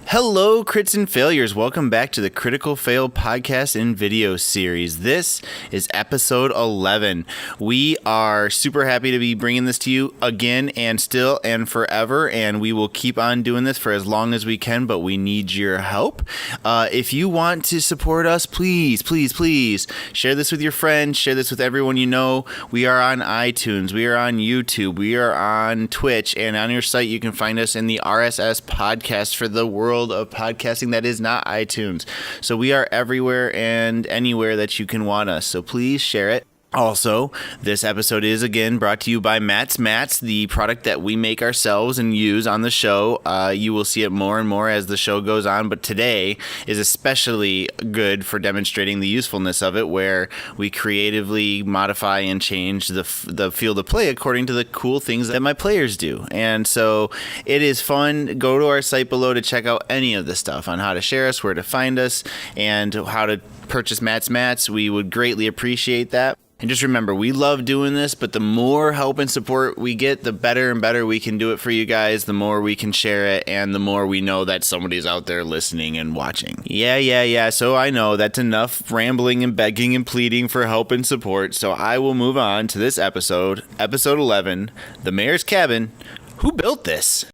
Hello, crits and failures. Welcome back to the Critical Fail podcast and video series. This is episode 11. We are super happy to be bringing this to you again and still and forever, and we will keep on doing this for as long as we can, but we need your help. If you want to support us, please share this with your friends, share this with everyone you know. We are on iTunes, we are on YouTube, we are on Twitch, and on your site you can find us in the RSS podcast for the world of podcasting that is not iTunes. So we are everywhere and anywhere that you can want us. So please share it. Also, this episode is again brought to you by Matt's Mats, the product that we make ourselves and use on the show. You will see it more and more as the show goes on, but today is especially good for demonstrating the usefulness of it, where we creatively modify and change the field of play according to the cool things that my players do. And so it is fun. Go to our site below to check out any of the stuff on how to share us, where to find us, and how to purchase Matt's Mats. We would greatly appreciate that. And just remember, we love doing this, but the more help and support we get, the better and better we can do it for you guys, the more we can share it, and the more we know that somebody's out there listening and watching. Yeah. So I know that's enough rambling and begging and pleading for help and support, so I will move on to this episode, episode 11, The Mayor's Cabin. Who built this?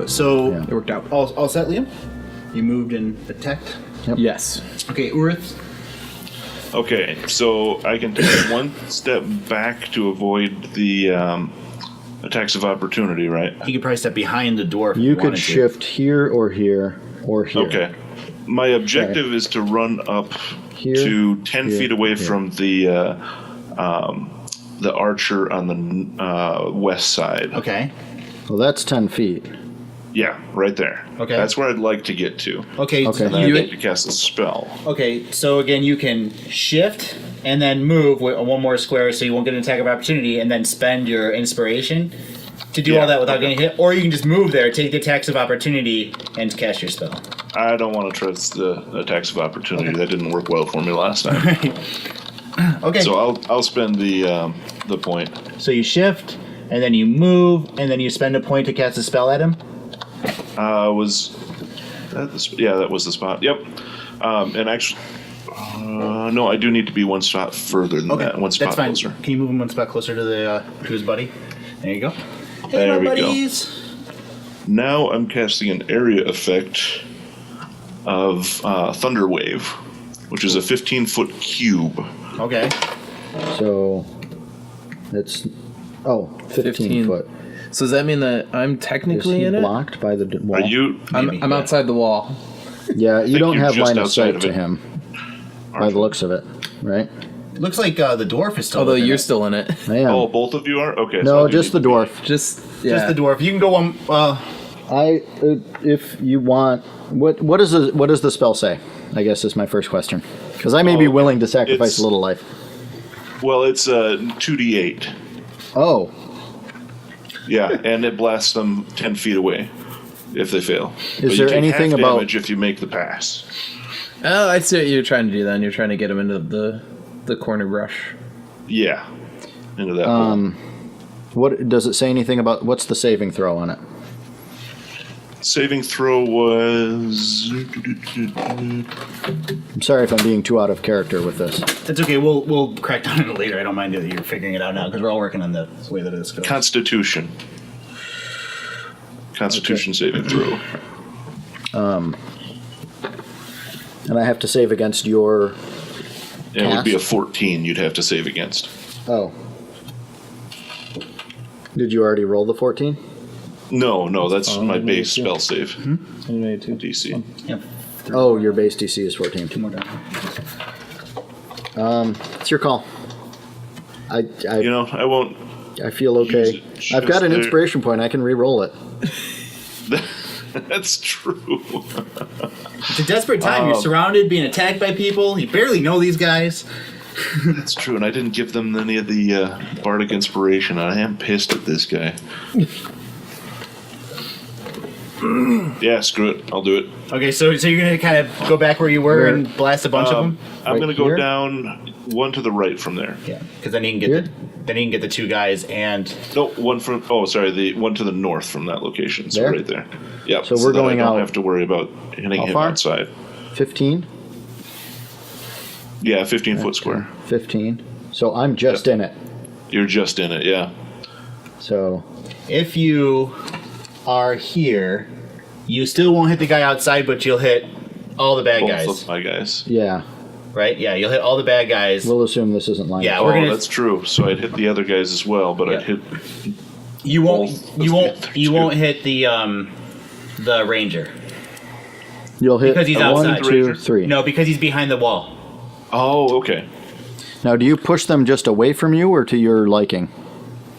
So it worked out. All set, Liam? You moved and attacked? Yep. Yes. Okay, Urith? Okay, so I can take one step back to avoid the attacks of opportunity, right? You could probably step behind the dwarf. You could shift here or here or here. Okay. My objective is to run up Here, to 10 here, feet away here. from the archer on the west side. Okay. Well, that's 10 feet. Yeah, right there. Okay. That's where I'd like to get to. Okay. Okay. And then I'd like to cast a spell. Okay, so again, you can shift and then move one more square so you won't get an attack of opportunity, and then spend your inspiration to do all that without getting hit. Or you can just move there, take the attacks of opportunity, and cast your spell. I don't want to trust the attacks of opportunity. Okay. That didn't work well for me last time. Okay. So I'll spend the point. So you shift, and then you move, and then you spend a point to cast a spell at him? Was that that was the spot. Yep. And actually, no, I do need to be one spot further than that. One spot That's fine. closer. Can you move him one spot closer to the to his buddy? There you go. Hey, There my we go. buddies. Now I'm casting an area effect of Thunder Wave, which is a 15-foot cube. Okay. So that's 15 foot. So does that mean that I'm Is technically he in it? blocked by the wall? Are you? I'm outside the wall. Yeah, you don't you're have just line of outside sight of to it. him by the looks of it, right? Looks like the dwarf is still. Although within you're it. still in it. I am. Oh, both of you are? Okay. so I No, do just the need to be- dwarf. Just Just the dwarf. You can go one. If you want, what does the spell say? I guess is my first question, because I may be okay. willing to sacrifice It's- a little life. Well, it's 2d8. Oh, Yeah, and it blasts them 10 feet away if they fail. But you there take anything half about- damage if you make the pass? Oh, I see what you're trying to do then. You're trying to get him into the corner brush. Yeah, into that hole. what does it say anything about? What's the saving throw on it? Saving throw was... I'm sorry if I'm being too out of character with this. That's okay. We'll crack down on it later. I don't mind that you're figuring it out now because we're all working on the way that this goes. Constitution. Constitution saving throw. And I have to save against your. It would be a Cast? 14 you'd have to save against. Oh. Did you already roll the 14? No, that's my base too. spell save. Anyway, too. DC. Yep. Oh, your base DC is 14. Two more times. It's your call. I I won't... I feel okay. Use it I've got just an there. inspiration point. I can re-roll it. That's true. It's a desperate time. You're surrounded, being attacked by people. You barely know these guys. That's true, and I didn't give them any of the bardic inspiration. I am pissed at this guy. Yeah, screw it. I'll do it. Okay, so you're gonna kind of go back where you were and blast a bunch of them. I'm Right going to go here? down one to the right from there. Yeah, because then you can Here? get the two guys and No, one from. Oh, sorry, the one to the north from that location. So There? right there. Yep. So we're that going I don't out- have to worry about hitting How him far? outside. 15? Yeah, 15-foot square. 15. So I'm just in it. You're just in it. Yeah. So if you are here, you still won't hit the guy outside, but you'll hit all the bad Both guys. of my guys. yeah, Right? Yeah, you'll hit all the bad guys. we'll assume this isn't lined Yeah, up. we're Oh, gonna- that's true. So I'd hit the other guys as well, but Yeah. I'd hit. You won't. Well, You won't. that's You good. won't hit the ranger You'll hit because he's one, outside. two, three. No, because he's behind the wall. Oh, okay. Now, do you push them just away from you or to your liking?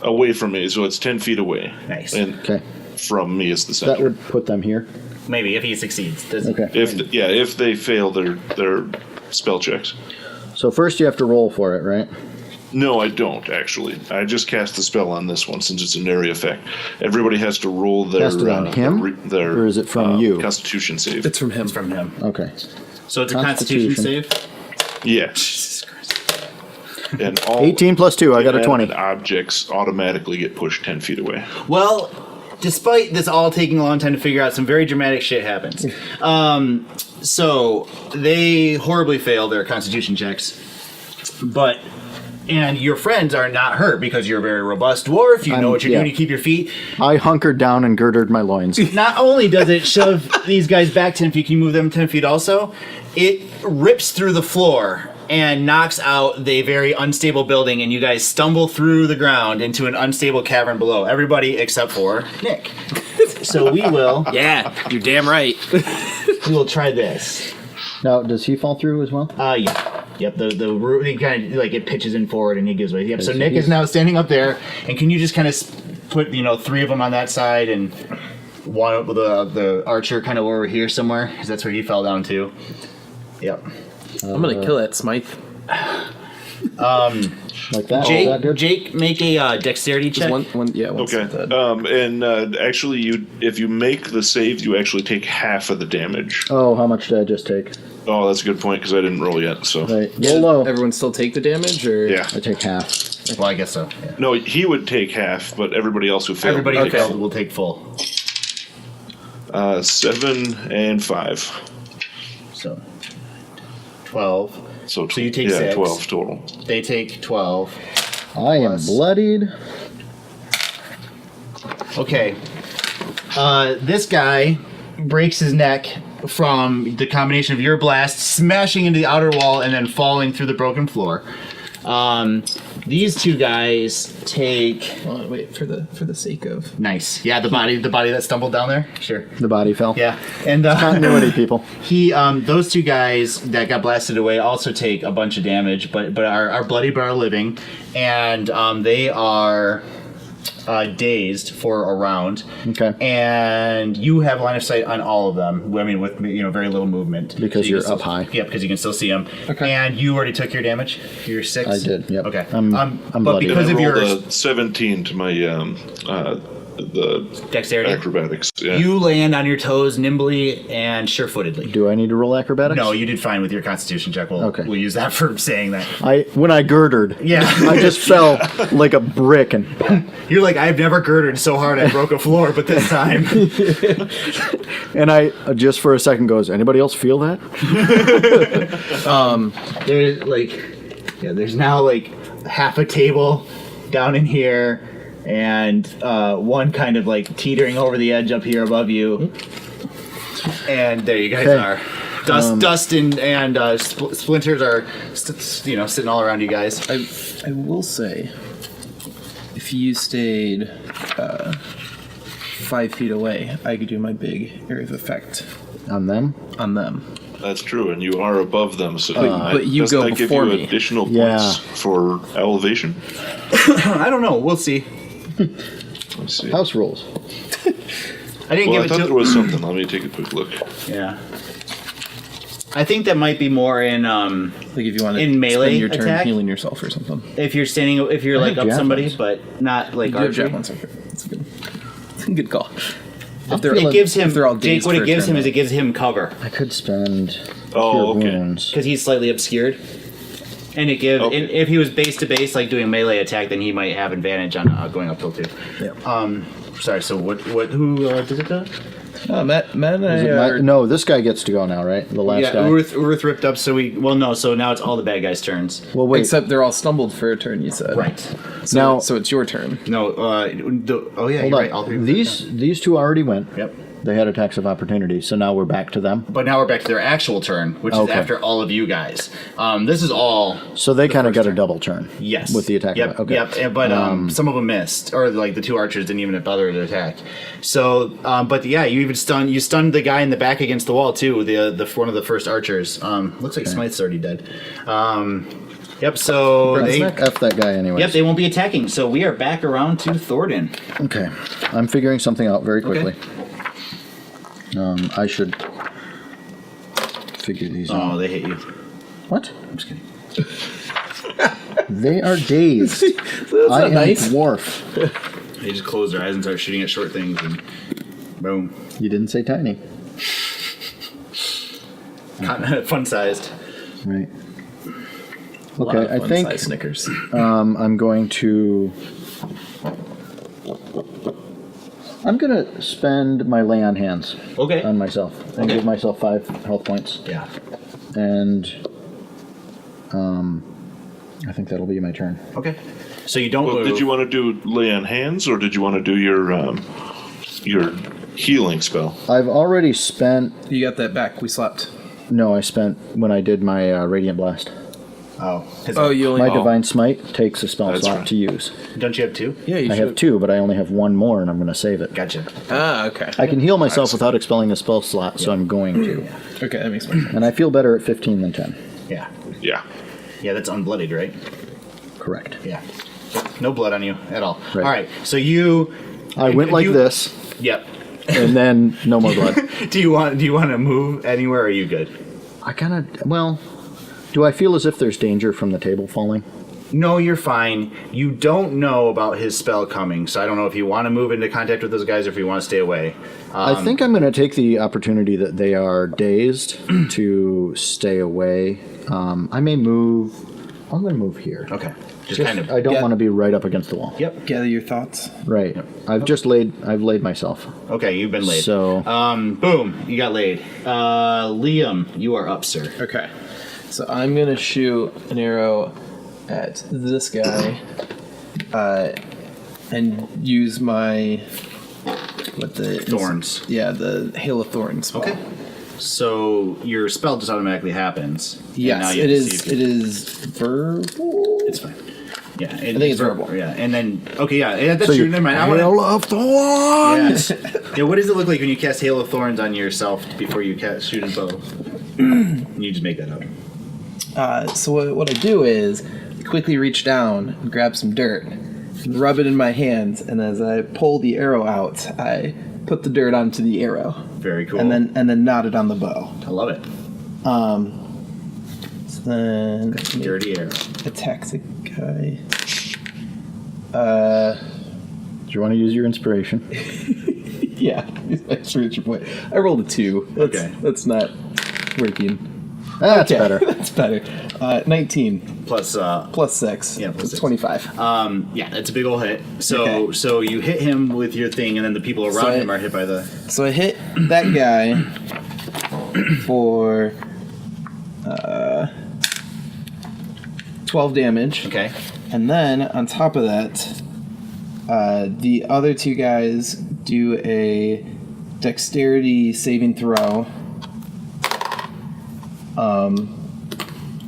Away from me, so it's 10 feet away. Nice. And Okay, from me is the that center. would put them here. Maybe if he succeeds. Does Okay. If they fail their spell checks. So first you have to roll for it, right? No, I don't actually. I just cast the spell on this one since it's an area effect. Everybody has to roll their Cast it on him? their Or is it from you? Constitution save. It's from him. It's from him. Okay. So it's a Constitution save. Yeah. And all 18 plus 2, I got a 20. inanimate objects automatically get pushed 10 feet away. Well, despite this all taking a long time to figure out, some very dramatic shit happens. So they horribly fail their Constitution checks, and your friends are not hurt because you're a very robust dwarf. You know what you're yeah. doing. You keep your feet. I hunkered down and girded my loins. Not only does it shove these guys back 10 feet, can you move them 10 feet also? It rips through the floor and knocks out the very unstable building, and you guys stumble through the ground into an unstable cavern below. Everybody except for Nick. So we will You're damn right. try this. Now, does he fall through as well? Yeah. Yep, the root, he kind of, like, it pitches in forward and he gives way. Yep, so Okay, so Nick is he's- now standing up there, and can you just kind of put, 3 of them on that side and one with the archer kind of over here somewhere? Because that's where he fell down to. Yep. I'm gonna kill that Smythe. Like that? Is that good? Jake, make a dexterity check. One, yeah. One Okay. dead. Actually, if you make the save, you actually take half of the damage. Oh, how much did I just take? Oh, that's a good point because I didn't roll yet. So Right. Roll low. Everyone still take the damage, or yeah. I take half. Well, I guess so. Yeah. No, he would take half, but everybody else who failed. Everybody would take who failed will take full. 7 and 5. So 12. So you take 6. 12 total. They take 12. I am Plus- bloodied. Okay. This guy breaks his neck from the combination of your blast smashing into the outer wall and then falling through the broken floor. These two guys take Hold on, wait for the sake of. nice. Yeah, the body that stumbled down there. Sure. The body fell. Yeah, and Continuity, people. those two guys that got blasted away also take a bunch of damage, but are bloody but are living, and they are dazed for a round. Okay. And you have line of sight on all of them. I mean, with very little movement Because you you're can up still- high. Yeah, because you can still see them. Okay. And you already took your damage. You're 6. I did, yep. Okay. I'm but bloody. because I of your rolled a 17 to my the dexterity, acrobatics. Yeah. you land on your toes nimbly and sure-footedly. Do I need to roll acrobatics? No, you did fine with your Constitution check. Okay. We'll use that for saying that. When I girded, Yeah. I just fell like a brick and You're like, I've never girded so hard I broke a floor, but this time. I just for a second goes, anybody else feel that? There's now like half a table down in here, and one kind of like teetering over the edge up here above you. And there you guys Okay. are. Dust and splinters are sitting all around you guys. I will say, if you stayed 5 feet away, I could do my big area of effect On them? on them. That's true, and you are above them. So but you doesn't go that give before you me. additional Yeah. points for elevation? I don't know. We'll see. Let's see. House rules. I didn't Well, I give thought it there to. was something. Let me take a quick look. Yeah. I think that might be more in Like if you want to In melee spend your turn attack? healing yourself or something. if you're I like have up somebody, javelins. but not like You have archery. javelins. Okay, that's a good. Good call. If they're, It gives him. if they're all Jake, dazed what for it a gives turn, him is though. it gives him cover I could spend Oh, Cure okay. Wounds. because he's slightly obscured. And it gives. Okay. And if he was base to base, like doing a melee attack, then he might have advantage on going uphill too. Yeah. Sorry. So what? Who did it though? Matt and Is it I are... no, this guy gets to go now, right? The last Yeah, guy. Urth ripped up. So we. Well, no. So now it's all the bad guys' turns. Well, wait. Except they're all stumbled for a turn, you said. Right. So, Now- so it's your turn. No. Oh yeah. Hold You're on. right. All three. These two already went. Yep. They had attacks of opportunity, so now we're back to them. But now we're back to their actual turn, which is Okay. after all of you guys. This is all. So they kind of first got a turn. double turn. Yes. With the attack. Yep. Okay. Yep. But some of them missed, or like the two archers didn't even bother to attack. So, but yeah, you even stunned the guy in the back against the wall too. The one of the first archers. Looks like Smite's already dead. Yep. So Let's F that guy anyway. Yep. They won't be attacking. So we are back around to Thordin. Okay. I'm figuring something out very quickly. Okay. I should figure these Oh, out. they hit you. What? I'm just kidding. They are dazed. That's I not am nice. dwarf. They just close their eyes and start shooting at short things, and boom. You didn't say tiny. Fun sized. Right. A lot Okay, of I fun think size Snickers. I'm going to spend my lay on hands Okay. on myself and give myself 5 health points. Yeah. And I think that'll be my turn. Okay. So you don't Well, move. did you want to do lay on hands, or did you want to do your healing spell? I've already spent. You got that back. We slept. No, I spent when I did my Radiant Blast. Oh. Oh, you only... My Divine Smite takes a spell That's slot right. to use. Don't you have two? Yeah, you I should. have 2, but I only have 1 more, and I'm going to save it. Gotcha. Ah, okay. I can heal myself without expelling a spell slot, so I'm going to. Okay, that makes more sense. And I feel better at 15 than 10. Yeah. Yeah. Yeah, that's unbloodied, right? Correct. Yeah. No blood on you at all. Right. All right. So you. I went like you- this, Yep. and then no more blood. Do you want to move anywhere? Or are you good? I kind of, well, do I feel as if there's danger from the table falling? No, you're fine. You don't know about his spell coming, so I don't know if you want to move into contact with those guys or if you want to stay away. I think I'm going to take the opportunity that they are dazed to stay away. I may move. I'm going to move here. Okay. Just Just- kind of. I don't Yeah. want to be right up against the wall. Yep. Gather your thoughts. Right. I've laid myself. Okay, you've been laid. So- boom, you got laid. Liam, you are up, sir. Okay. So I'm going to shoot an arrow at this guy and use my... What the... Thorns. Yeah, the Hail of Thorns spell. Okay. So your spell just automatically happens. and now Yes, you have it to see is. if It is verbal. It's fine. Yeah, I think it's verbal. Yeah, and then that's So true. you Never mind. I want Hail of Thorns! Yeah. What does it look like when you cast Hail of Thorns on yourself before you shoot a bow? You just make that up. So what I do is quickly reach down and grab some dirt, and rub it in my hands, and as I pull the arrow out, I put the dirt onto the arrow, Very cool. and then knot it on the bow. I love it. So then Dirty arrow. attack the guy. Do you want to use your inspiration? Yeah, that's your point. I rolled a 2. Okay. That's not working. That's Okay, better. That's better. 19 Plus, plus 6. Yeah, plus 6. 25. yeah, that's a big old hit. So, Okay. so you hit him with your thing, and then the people around So him are hit by the. So I hit that guy for 12 damage. Okay. And then on top of that, the other 2 guys do a dexterity saving throw.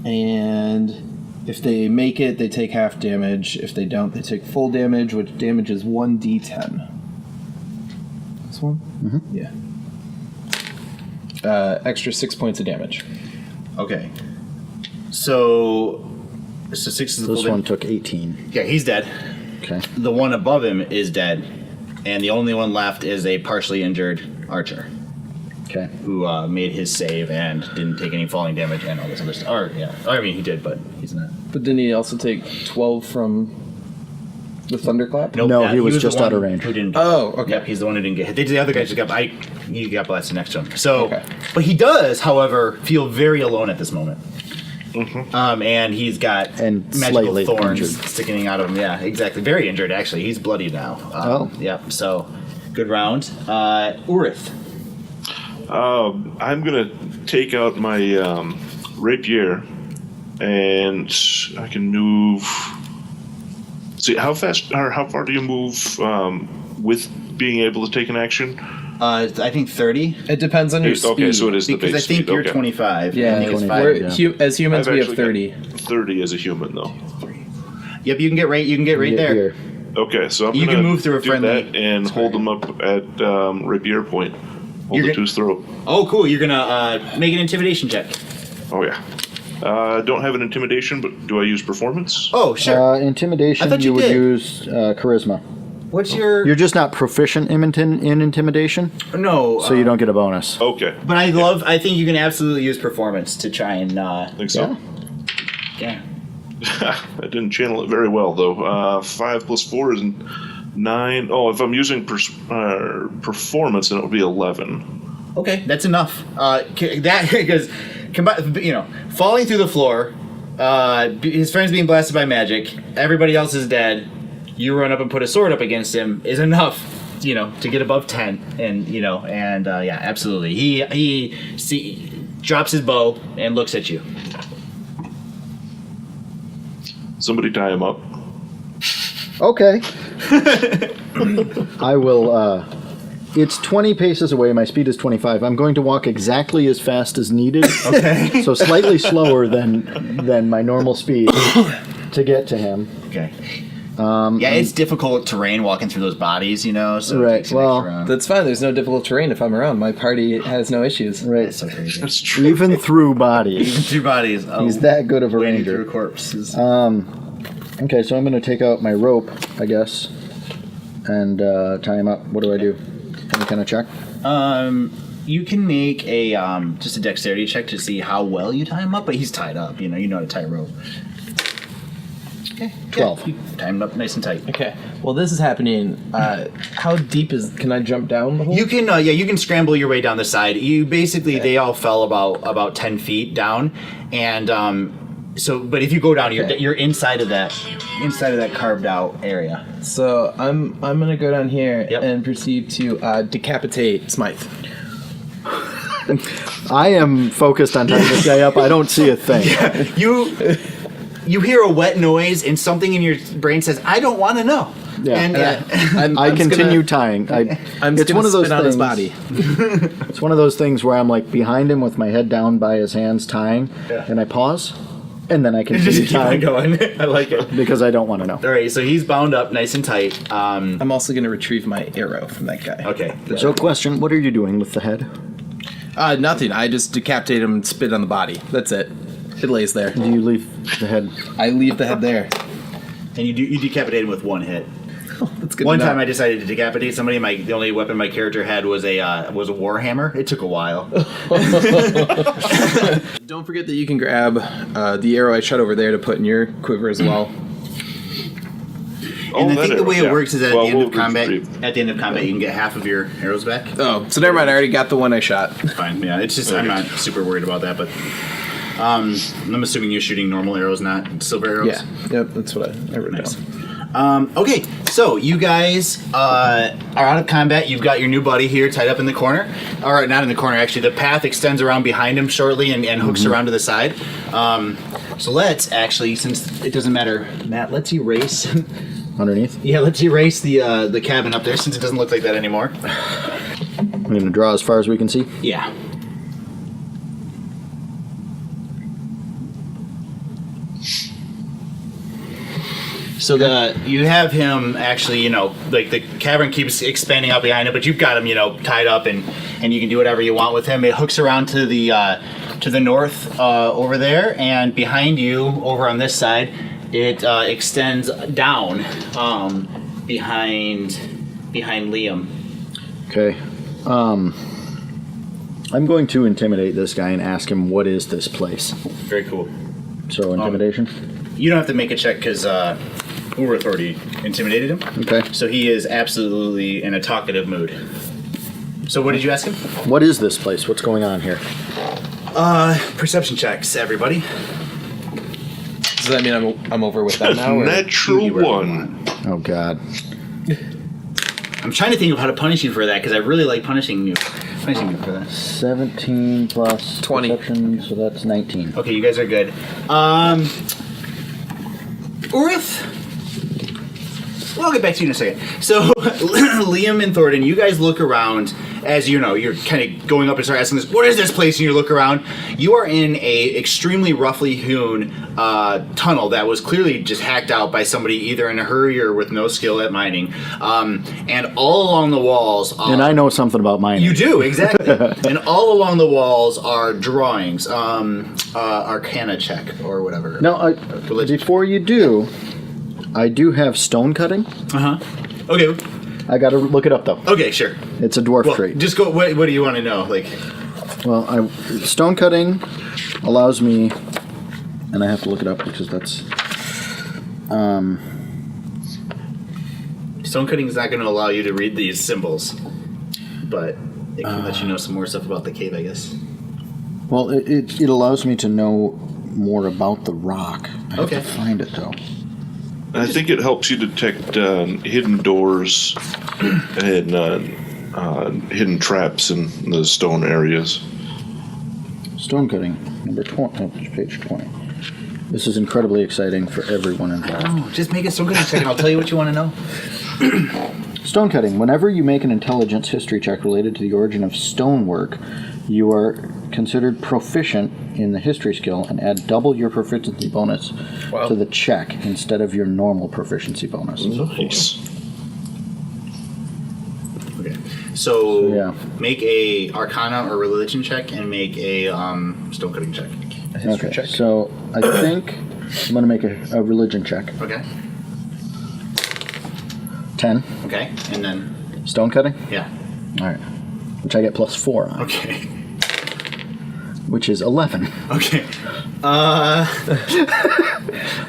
And if they make it, they take half damage. If they don't, they take full damage, which damage is 1d10. This one? Mm-hmm. Yeah. Extra 6 points of damage. Okay. So 6 is the This full one damage. took 18. Yeah, he's dead. Okay. The one above him is dead, and the only one left is a partially injured archer Okay. who made his save and didn't take any falling damage and all this other stuff. Or yeah, I mean he did, but he's not. But didn't he also take 12 from The thunderclap? Nope, No, he was the just one out of range. Who didn't? Oh, okay. Yep, he's the one who didn't get hit. The other guy just he got blasted next to him. So, Okay. but he does, however, feel very alone at this moment. And he's got And magical slightly thorns injured. sticking out of him. Yeah, exactly. Very injured, actually. He's bloody now. Yep. So, good round. Urith. I'm gonna take out my rapier, and I can move. See, how fast or how far do you move with being able to take an action? I think 30. It depends on your speed. Okay, so it is the Because base I think speed. you're Okay. 25. Yeah, I think it's 25, 5. yeah. As humans, I've we have actually 30. got 30 as a human, though. Yep, you can get right. You can get right there. Here. Okay, so I'm You gonna can move through a do friendly that and hold them up at rapier point. Hold You're the go- two's throat. Oh, cool. You're gonna make an intimidation check. Oh yeah. Don't have an intimidation, but do I use performance? Oh, sure. Intimidation, I thought you would did. use charisma. What's your? You're just not proficient in intimidation, No. so you don't get a bonus. Okay. But I think you can absolutely use performance to try and. Think so. Yeah. I didn't channel it very well though. 5 plus 4 is 9. Oh, if I'm using performance, then it would be 11. Okay, that's enough. That because, falling through the floor, his friend's being blasted by magic, everybody else is dead. You run up and put a sword up against him is enough, to get above 10, and yeah, absolutely. He drops his bow and looks at you. Somebody tie him up. Okay. I will. It's 20 paces away. My speed is 25. I'm going to walk exactly as fast as needed. Okay. So slightly slower than my normal speed to get to him. Okay. Yeah, it's difficult terrain walking through those bodies, So it Right, takes an well, extra round. That's fine. There's no difficult terrain if I'm around. My party has no issues. Right. That's so crazy. That's true. Even through bodies. Two bodies. Oh, He's that good of a wading ranger. through corpses. Okay, so I'm going to take out my rope, I guess, and tie him up. What do I do? Any kind of check? You can make a just a dexterity check to see how well you tie him up, but he's tied up. You know how to tie a rope. Okay. 12. You tie him up nice and tight. Okay. Well, this is happening. How deep can I jump down the hole? You can you can scramble your way down the side. You basically they all fell about 10 feet down, and but if you go down, you're inside of that carved out area. So I'm gonna go down here Yep. and proceed to decapitate Smythe. I am focused on tying this guy up. I don't see a thing. You hear a wet noise, and something in your brain says, "I don't want to know." Yeah. And I continue tying. I'm it's just one of those spit on things. his body. It's one of those things where I'm like behind him with my head down by his hands tying, Yeah. and I pause, and then I just continue keep on tying going. I like it. because I don't want to know. All right, so he's bound up nice and tight. I'm also gonna retrieve my arrow from that guy. Okay. So, question: what are you doing with the head? Nothing. I just decapitate him and spit on the body. That's it. It lays there. Do you leave the head? I leave the head there. And you decapitate him with one hit. That's good. One to know. time I decided to decapitate somebody. The only weapon my character had was a warhammer. It took a while. Don't forget that you can grab the arrow I shot over there to put in your quiver as well. And I that think the way arrow, it works is at Well, the end of we'll combat. retrieve. At the end of combat, you can get half of your arrows back. Oh, so never mind. I already got the one I shot. Fine. Yeah, it's just I'm not super worried about that, but I'm assuming you're shooting normal arrows, not silver arrows. Yeah. Yep. That's what I wrote Nice. down. Okay, so you guys are out of combat. You've got your new buddy here tied up in the corner. Or not in the corner, actually. The path extends around behind him shortly and hooks around to the side. So let's actually, since it doesn't matter, Matt, let's erase. Underneath? Yeah, let's erase the cabin up there since it doesn't look like that anymore. I'm going to draw as far as we can see. Yeah. So you have him actually, like the cavern keeps expanding out behind him, but you've got him, tied up, and you can do whatever you want with him. It hooks around to the north over there, and behind you, over on this side, it extends down behind Liam. Okay. I'm going to intimidate this guy and ask him, what is this place? Very cool. So, intimidation? You don't have to make a check because Urith already intimidated him. Okay. So he is absolutely in a talkative mood. So what did you ask him? What is this place? What's going on here? Perception checks, everybody. Does that mean I'm over with that now? Or? Natural one. Oh, God. I'm trying to think of how to punish you for that because I really like punishing you for that. 17 plus 20. perception, so that's 19. Okay, you guys are good. Urith, well, I'll get back to you in a second. So, Liam and Thordin, you guys look around as you know, you're kind of going up and start asking this, what is this place? And you look around. You are in a extremely roughly hewn tunnel that was clearly just hacked out by somebody either in a hurry or with no skill at mining. And all along the walls are... And I know something about mining. You do, exactly. And all along the walls are drawings, arcana check or whatever. Now, before you do, I do have stone cutting. Uh-huh. Okay. I got to look it up, though. Okay, sure. It's a dwarf trait. Just go. What do you want to know? Like, well, stone cutting allows me, and I have to look it up because that's. Stone cutting is not going to allow you to read these symbols, but it can let you know some more stuff about the cave, I guess. Well, it allows me to know more about the rock. I have to find it, though. I think it helps you detect hidden doors and hidden traps in the stone areas. Stone cutting, number 20, page 20. This is incredibly exciting for everyone involved. Oh, just make a stone cutting check and I'll tell you what you want to know. Stone cutting. Whenever you make an intelligence history check related to the origin of stonework, you are considered proficient in the history skill and add double your proficiency bonus to the check instead of your normal proficiency bonus. Nice. Okay. So yeah. Make a Arcana or Religion check and make a stone cutting check. Okay. Check. So I think I'm going to make a religion check. Okay. 10. Okay. And then stone cutting. Yeah. All right. Which I get +4 on. Okay. Which is 11. Okay.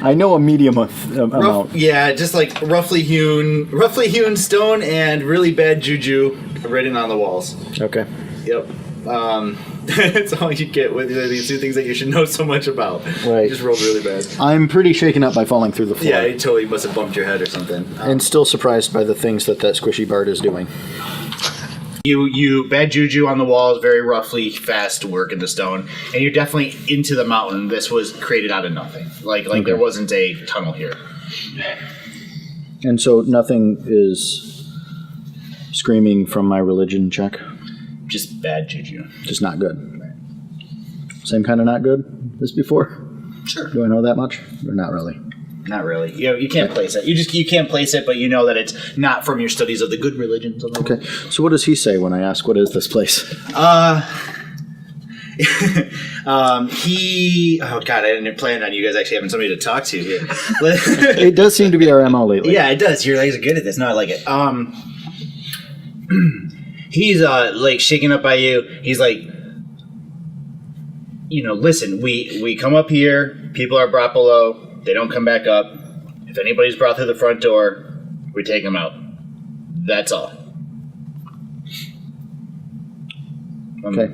I know a medium amount. Yeah, just like roughly hewn stone and really bad juju written on the walls. Okay. Yep. That's all you get with these two things that you should know so much about. Right. You just rolled really bad. I'm pretty shaken up by falling through the floor. Yeah, it totally must have bumped your head or something. And still surprised by the things that squishy Bart is doing. You bad juju on the walls, very roughly fast work in the stone, and you're definitely into the mountain. This was created out of nothing. Like there wasn't a tunnel here. And so nothing is screaming from my religion check? Just bad juju. Just not good. Same kind of not good as before? Sure. Do I know that much? Or not really? Not really. You can't place it. You can't place it, but you know that it's not from your studies of the good religions. Of the Okay. So what does he say when I ask what is this place? He. Oh God, I didn't plan on you guys actually having somebody to talk to here. It does seem to be our MO lately. Yeah, it does. You're good at this. No, I like it. He's like shaken up by you. He's like, listen. We come up here. People are brought below. They don't come back up. If anybody's brought through the front door, we take them out. That's all. Okay.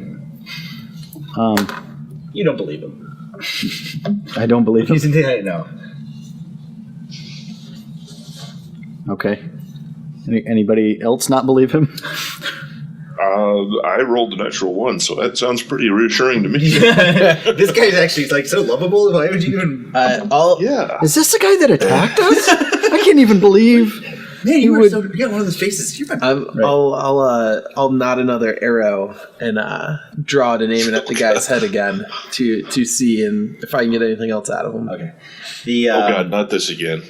You don't believe him. I don't believe him. No. Okay. Anybody else not believe him? I rolled a natural 1, so that sounds pretty reassuring to me. This guy's actually so lovable. Why would you even? Yeah. Is this the guy that attacked us? I can't even believe. Man, you got one of those faces. I'll nod another arrow and draw it and aim it at the guy's head again to see and if I can get anything else out of him. Okay. Oh God, not this again.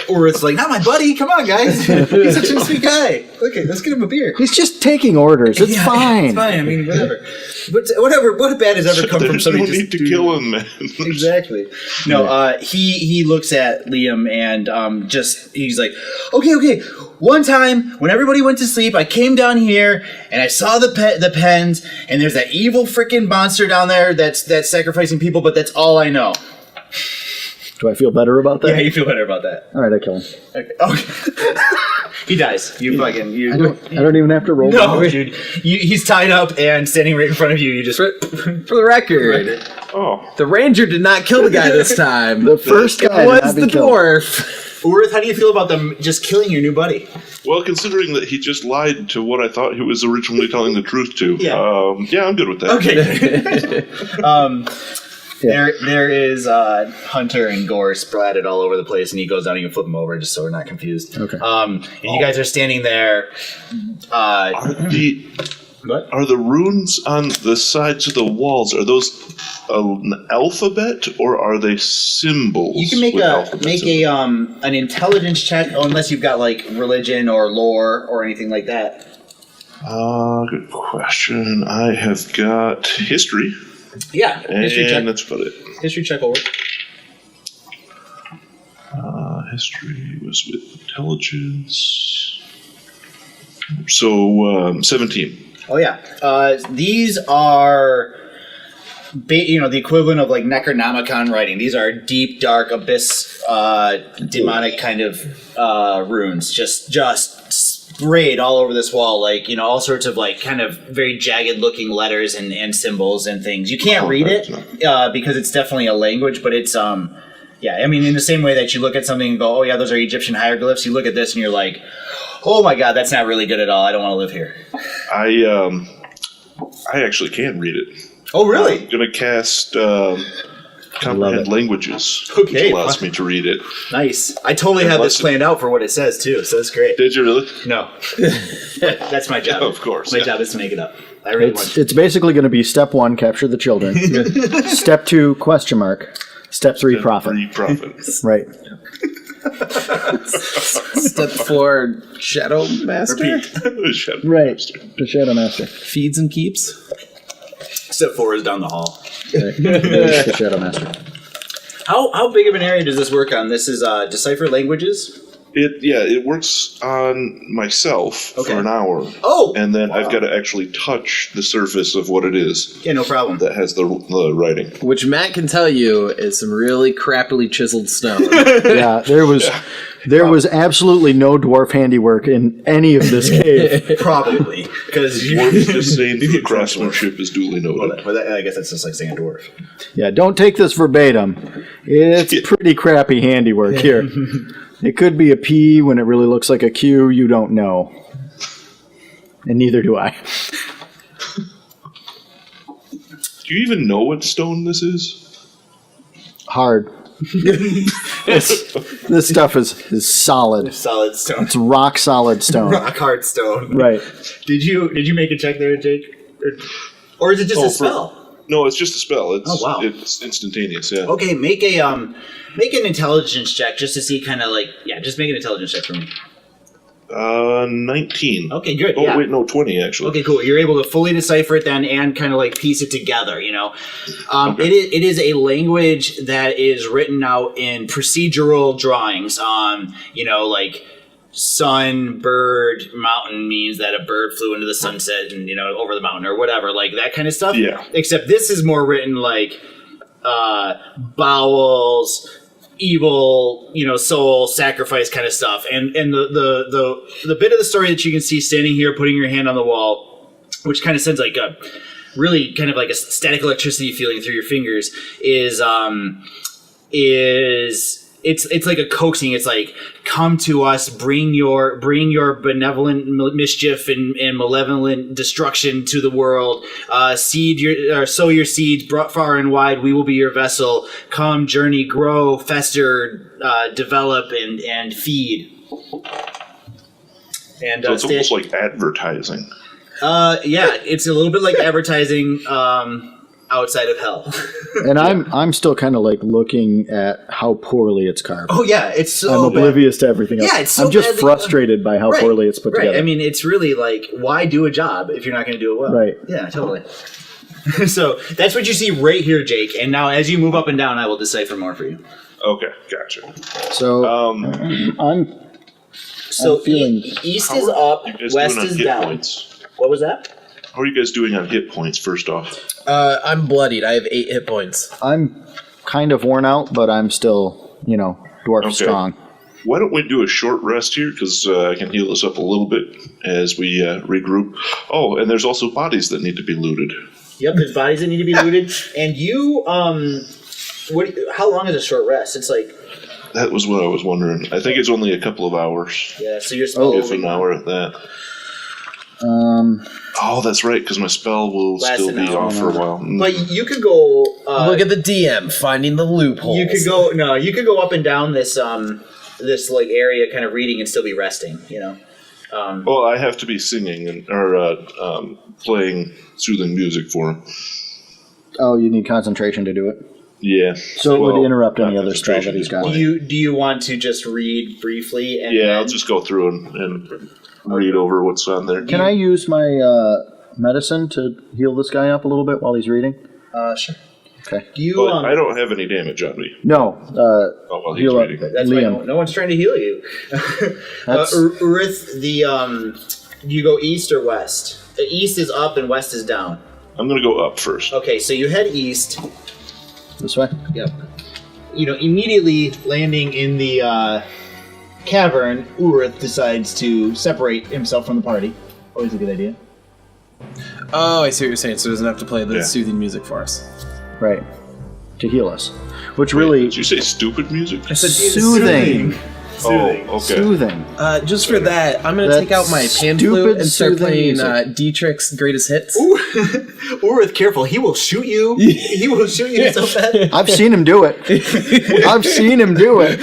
Or it's like, not my buddy. Come on, guys. He's such a sweet guy. Okay, let's get him a beer. He's just taking orders. It's fine. It's fine. I mean, whatever. But what bad has ever come from somebody? There's no need to kill him, man. Exactly. No. He looks at Liam and he's like, okay. One time when everybody went to sleep, I came down here and I saw the pens, and there's that evil freaking monster down there that's sacrificing people. But that's all I know. Do I feel better about that? Yeah, you feel better about that. All right, I kill him. Okay. He dies. You fucking... I don't even have to roll. No, dude. He's tied up and standing right in front of you. You just... For the record, Oh, the ranger did not kill the guy this time. The first guy it to was not be the killed. dwarf. Worth, how do you feel about them just killing your new buddy? well, considering that he just lied to what I thought he was originally telling the truth to, Yeah. I'm good with that. Okay. There is Hunter and Gore splatted all over the place, and he goes down and you can flip him over just so we're not confused. Okay. And you guys are standing there. What? Are the runes on the sides of the walls, are those an alphabet or are they symbols? You can make with a alphabets in them? an intelligence check, unless you've got like religion or lore or anything like that. Good question. I have got history, Yeah, history check. and that's about it. History check will work. History was with intelligence. So, 17. Oh yeah, these are, the equivalent of like Necronomicon writing. These are deep, dark, abyss, demonic kind of runes, just sprayed all over this wall, like all sorts of like kind of very jagged looking letters and symbols and things. You can't read it because it's definitely a language, but it's yeah. I mean, in the same way that you look at something and go, oh yeah, those are Egyptian hieroglyphs. You look at this and you're like, oh my god, that's not really good at all. I don't want to live here. I actually can read it. Oh, really? I'm gonna cast comprehend languages, Okay. which allows me to read it. Nice. I totally have this planned out for what it says, too, so that's great. Did you really? No. That's my job. Of course, My yeah. job is to make it up. I really want It's basically going to be step 1, capture the children. Step 2, question mark. Step 3, profit. Free profit. Right. Step 4, Shadow Master. Shadow Right. Master. The Shadow Master. Feeds and keeps. Step 4 is down the hall. Right. There's the Shadow Master. How big of an area does this work on? This is decipher languages? It works on myself Okay. for an hour. Oh! And then I've got to actually touch the surface of what it is Yeah, no problem. that has the writing. Which Matt can tell you is some really crappily chiseled stone. Yeah, there was absolutely no dwarf handiwork in any of this cave. Probably. Because Dwarves just saying the craftsmanship is duly noted. I guess that's just like saying a dwarf. Yeah, don't take this verbatim. It's pretty crappy handiwork here. It could be a P when it really looks like a Q. You don't know. And neither do I. Do you even know what stone this is? Hard. This stuff is solid. Solid stone. It's rock solid stone. Rock hard stone. Right. Did you make a check there, Jake? Or is it just a spell? No, it's just a spell. It's, Oh, wow. It's instantaneous, yeah. Okay, make an intelligence check just to see kind of like, just make an intelligence check for me. 19. Okay, good. Oh, yeah. wait, no, 20, actually. Okay, cool. You're able to fully decipher it then and kind of like piece it together, Okay. It is a language that is written out in procedural drawings. Like sun, bird, mountain means that a bird flew into the sunset and, over the mountain or whatever, like that kind of stuff. Yeah. Except this is more written like bowels, evil, soul, sacrifice kind of stuff. And the bit of the story that you can see standing here, putting your hand on the wall, which kind of sends like a really kind of like a static electricity feeling through your fingers, is it's like a coaxing. It's like, come to us, bring your benevolent mischief and malevolent destruction to the world. Sow your seeds far and wide. We will be your vessel. Come, journey, grow, fester, develop, and feed. And So it's almost like advertising. it's a little bit like advertising. Outside of hell. And I'm still kind of like looking at how poorly it's carved. Oh yeah, it's so I'm oblivious to everything else. Yeah, it's so I'm just badly frustrated by how poorly it's put together. I mean, it's really like, why do a job if you're not going to do it well? Right. Yeah, totally. So that's what you see right here, Jake. And now as you move up and down, I will decipher more for you. Okay, gotcha. So I'm feeling. East is up, You guys west doing on is hit down. points? What was that? How are you guys doing on hit points, first off? I'm bloodied. I have 8 hit points. I'm kind of worn out, but I'm still dwarf strong. Why don't we do a short rest here? Because I can heal us up a little bit as we regroup. Oh, and there's also bodies that need to be looted. Yep, there's bodies that need to be looted. And you, how long is a short rest? It's like... That was what I was wondering. I think it's only a couple of hours. Yeah, so you're supposed If an hour at that. Oh, that's right, because my spell will Last still an be hour. off for a while. But you could go... Look at the DM finding the loopholes. You could go... No, you could go up and down this like area kind of reading and still be resting, Well, I have to be singing or playing soothing music for him. Oh, you need concentration to do it. Yeah. So it would interrupt any other spell that he's got. Do you want to just read briefly? And Yeah, I'll just go through and read over what's on there. Can I use my medicine to heal this guy up a little bit while he's reading? Sure. Okay. Do you? But I don't have any damage on me. No. While he's Heal up. reading. That's why Liam. no one's trying to heal you. Urith, do you go east or west? The east is up and west is down. I'm going to go up first. Okay, so you head east. This way? Yep. Immediately landing in the cavern, Urith decides to separate himself from the party. Always a good idea. Oh, I see what you're saying. So he doesn't have to play the Yeah. soothing music for us. Right. To heal us. Which Wait, really... did you say stupid music? I said Soothing. Oh, okay. Soothing. Just for that, I'm going to take out my pan stupid flute and start soothing playing music. Dietrich's greatest hits. Urith, careful. He will shoot you. He will shoot you so bad. I've seen him do it. I've seen him do it.